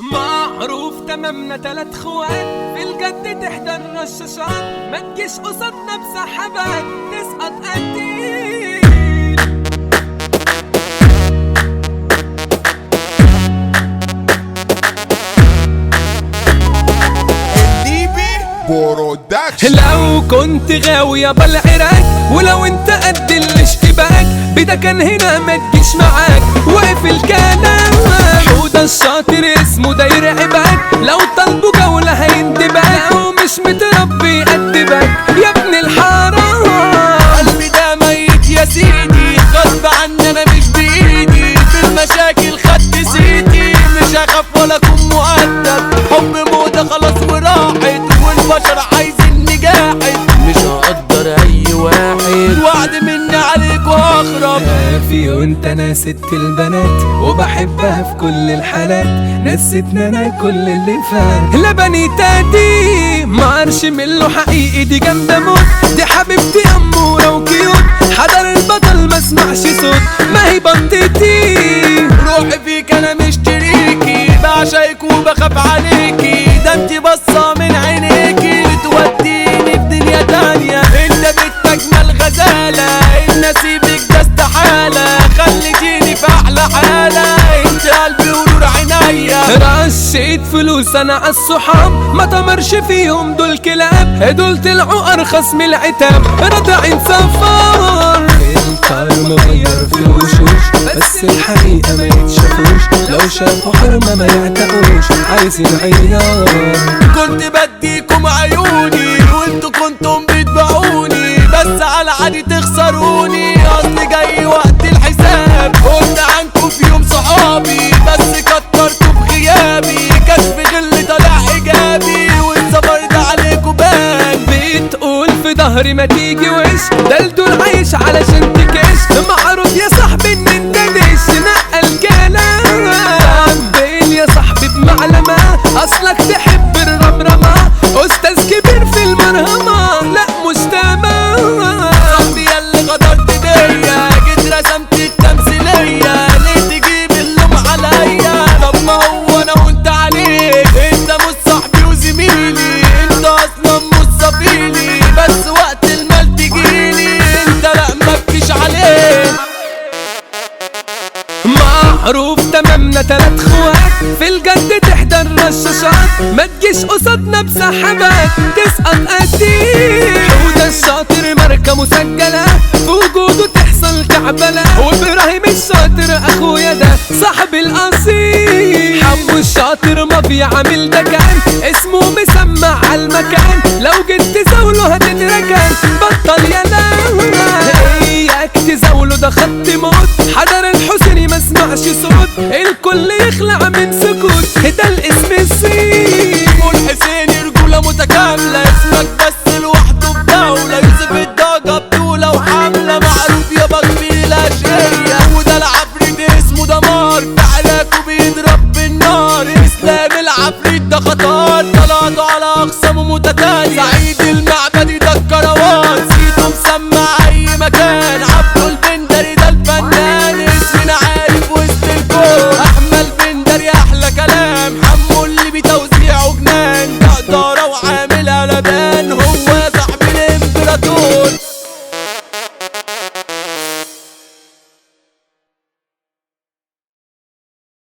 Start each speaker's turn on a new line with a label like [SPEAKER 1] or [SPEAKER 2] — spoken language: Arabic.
[SPEAKER 1] معروف تمامنا 3 خوات في الجد تحضر رشاشات، ما تجيش قصادنا بسحبات تسقط قديم. لو كنت غاوية بالعراك ولو انت قد الاشتباك بدا كان هنا ما تجيش معاك واقف الكلام. حوده الشاطر اسمه ده يرعبك، لو طالبه جولة هيندبك، لو مش متربي يأدبك يا ابن الحرام.
[SPEAKER 2] قلبي ده ميت يا سيدي، غصب عني انا مش بايدي، في المشاكل خدت سيدي، مش هخاف ولا اكون مؤدب، حب موضة خلاص وراحت، والبشر عايزين نجاحت، مش هقدر اي واحد، وعد مني عليك واخرب.
[SPEAKER 1] في وانت انا ست البنات وبحبها في كل الحالات، نسيتنا انا كل اللي فات. لبنيتا دي معرش منه حقيقي، دي جامدة موت، دي حبيبتي امورة وكيوت، حضر البطل ما اسمعش صوت، ما هي بنتتي.
[SPEAKER 2] روحي فيك انا مشتريكي، بعشقك وبخاف عليكي، ده انتي بصة من عينيكي توديني في دنيا تانية، انت بنت اجمل غزالة، نسيبك ده استحالة، خليتيني في احلى حالة، انت قلبي ونور عينيا.
[SPEAKER 1] رشيت فلوس انا عالصحاب ما تمرش فيهم دول كلاب، دول طلعوا ارخص من العتاب، رضعين صفار. الكار مغير في الوشوش بس الحقيقة ما يتشافوش، لو شافوا حرمة ما يعتقوش، عايزين عيار.
[SPEAKER 2] كنت بديكم عيوني وانتوا كنتم بتبيعوني، بس على عادي تخسروني، اصل جاي وقت الحساب، قلت عنكم في يوم صحابي، بس كترتوا في غيابي، كشف غل طالع ايجابي، والسفر ده عليكم بان.
[SPEAKER 1] بتقول في ظهري ما تيجي وش، ده دول عايش علشان تكش، معروف يا صاحبي ان انت دش نقل كلام. بين يا صاحبي بمعلمة اصلك تحب الرمرمة، استاذ كبير في المرهمة لا مش تمام.
[SPEAKER 2] صاحبي ياللي غدرت بيا، جيت رسمت التمثيلية، ليه تجيب اللوم عليا، طب ما هو انا وانت عليك، انت مش صاحبي وزميلي، انت اصلا مش صفيلي، بس وقت المال تجيلي، انت لا مبكيش عليك.
[SPEAKER 1] معروف تمامنا 3 خوات في الجد تحضر رشاشات، ما تجيش قصادنا بسحبات تسقط قديم. حوده الشاطر ماركة مسجلة في وجوده تحصل كعبلة، وابراهيم الشاطر اخويا ده صاحب الاصيل. حمو الشاطر مافيا عامل ده كان اسمه مسمع عالمكان، لو جيت تزاوله هتتركن، بطل يا اياك تزاوله ده خط موت، حضر الحسيني ما اسمعش صوت، الكل يخلع من سكوت، ده الاسم السين.
[SPEAKER 2] والحسيني رجولة متكاملة، اسمك بس لوحده بدولة، يوسف الداجة بطولة وحاملة، معروف يا بكفي الاشقية، وده العفريت اسمه دمار، تعلاكوا بيضرب بالنار، اسلام العفريت ده خطر، طلعته على اقسامه متتالية، سعيد